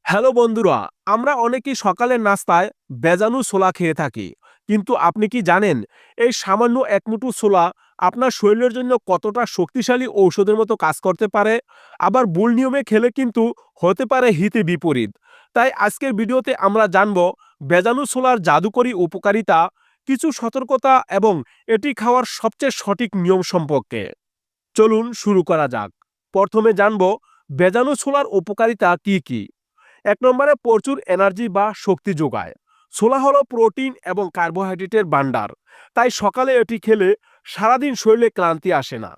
Hello বন্ধুরা, আমরা অনেকেই সকালের নাস্তায় ভেজানো ছোলা খেয়ে থাকি। কিন্তু আপনি কি জানেন এই সামান্য এক মুঠো ছোলা আপনার শরীরের জন্য কতটা শক্তিশালী ঔষধের মতো কাজ করতে পারে? আবার ভুল নিয়মে খেলে কিন্তু হতে পারে হিতে বিপরীত। তাই আজকের ভিডিওতে আমরা জানব ভেজানো ছোলার জাদুকরী উপকারিতা, কিছু সতর্কতা এবং এটি খাওয়ার সবচেয়ে সঠিক নিয়ম সম্পর্কে। চলুন শুরু করা যাক। প্রথমে জানব ভেজানো ছোলার উপকারিতা কি কি। এক নম্বরে প্রচুর এনার্জি বা শক্তি যোগায়। ছোলা হলো প্রোটিন এবং কার্বোহাইড্রেটের ভান্ডার, তাই সকালে এটি খেলে সারাদিন শরীরে ক্লান্তি আসে না।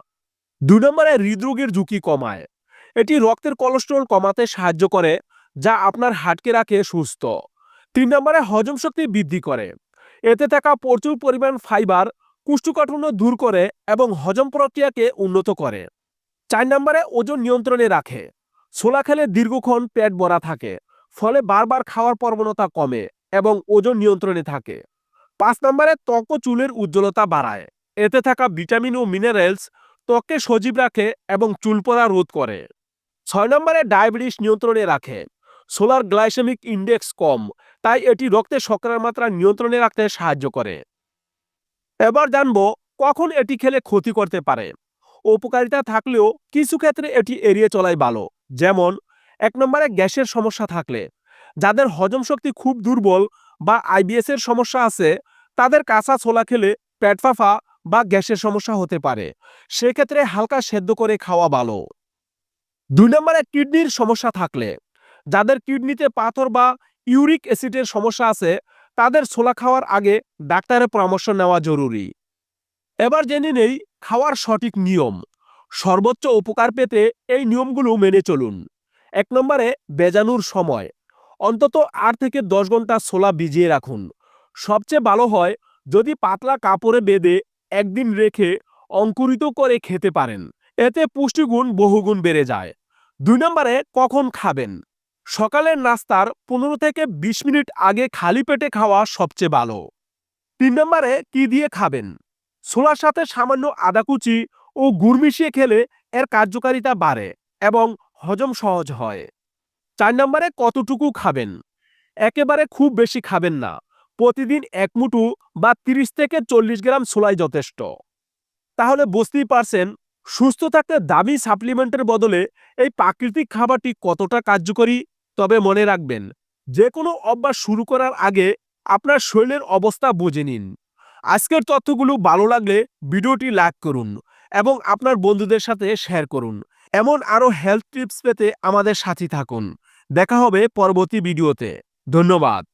দুই নম্বরে হৃদরোগের ঝুঁকি কমায়। এটি রক্তের কোলেস্টেরল কমাতে সাহায্য করে, যা আপনার হার্টকে রাখে সুস্থ। তিন নম্বরে হজম শক্তি বৃদ্ধি করে। এতে থাকা প্রচুর পরিমাণ ফাইবার কোষ্ঠকাঠিন্য দূর করে এবং হজম প্রক্রিয়াকে উন্নত করে। চার নম্বরে ওজন নিয়ন্ত্রণে রাখে। ছোলা খেলে দীর্ঘক্ষণ পেট ভরা থাকে, ফলে বারবার খাওয়ার প্রবণতা কমে এবং ওজন নিয়ন্ত্রণে থাকে। পাঁচ নম্বরে ত্বক ও চুলের উজ্জ্বলতা বাড়ায়। এতে থাকা ভিটামিন ও মিনারেলস ত্বককে সজীব রাখে এবং চুল পড়া রোধ করে। ছয় নম্বরে ডায়াবেটিস নিয়ন্ত্রণে রাখে। ছোলার গ্লাইসেমিক ইন্ডেক্স কম, তাই এটি রক্তে শর্করার মাত্রা নিয়ন্ত্রণে রাখতে সাহায্য করে। এবার জানবো কখন এটি খেলে ক্ষতি করতে পারে। উপকারিতা থাকলেও কিছু ক্ষেত্রে এটি এড়িয়ে চলাই ভালো। যেমন, এক নম্বরে গ্যাসের সমস্যা থাকলে, যাদের হজম শক্তি খুব দুর্বল বা আইবিএস এর সমস্যা আছে, তাদের কাঁচা ছোলা খেলে পেট ফাঁপা বা গ্যাসের সমস্যা হতে পারে। সেক্ষেত্রে হালকা সেদ্ধ করে খাওয়া ভালো। দুই নম্বরে কিডনির সমস্যা থাকলে, যাদের কিডনিতে পাথর বা ইউরিক অ্যাসিডের সমস্যা আছে, তাদের ছোলা খাওয়ার আগে ডাক্তারের পরামর্শ নেওয়া জরুরি। এবার জেনে নেই খাওয়ার সঠিক নিয়ম। সর্বোচ্চ উপকার পেতে এই নিয়মগুলো মেনে চলুন। এক নম্বরে ভেজানোর সময়, অন্তত 8 থেকে 10 ঘন্টা ছোলা ভিজিয়ে রাখুন। সবচেয়ে ভালো হয় যদি পাতলা কাপড়ে বেঁধে একদিন রেখে অঙ্কুরিত করে খেতে পারেন। এতে পুষ্টিগুণ বহুগুণ বেড়ে যায়। দুই নম্বরে কখন খাবেন। সকালের নাস্তার 15 থেকে 20 মিনিট আগে খালি পেটে খাওয়া সবচেয়ে ভালো। তিন নম্বরে কি দিয়ে খাবেন। ছোলার সাথে সামান্য আদা কুচি ও গুড় মিশিয়ে খেলে এর কার্যকারিতা বাড়ে এবং হজম সহজ হয়। চার নম্বরে কতটুকু খাবেন। একেবারে খুব বেশি খাবেন না। প্রতিদিন এক মুঠো বা 30 থেকে 40 গ্রাম ছোলাই যথেষ্ট। তাহলে বুঝতেই পারছেন সুস্থ থাকতে দামি সাপ্লিমেন্টের বদলে এই প্রাকৃতিক খাবারটি কতটা কার্যকরী। তবে মনে রাখবেন, যে কোনো অভ্যাস শুরু করার আগে আপনার শরীরের অবস্থা বুঝে নিন। আজকের তথ্যগুলো ভালো লাগলে ভিডিওটি লাইক করুন এবং আপনার বন্ধুদের সাথে শেয়ার করুন। এমন আরও হেলথ টিপস পেতে আমাদের সাথে থাকুন। দেখা হবে পরবর্তী ভিডিওতে। ধন্যবাদ।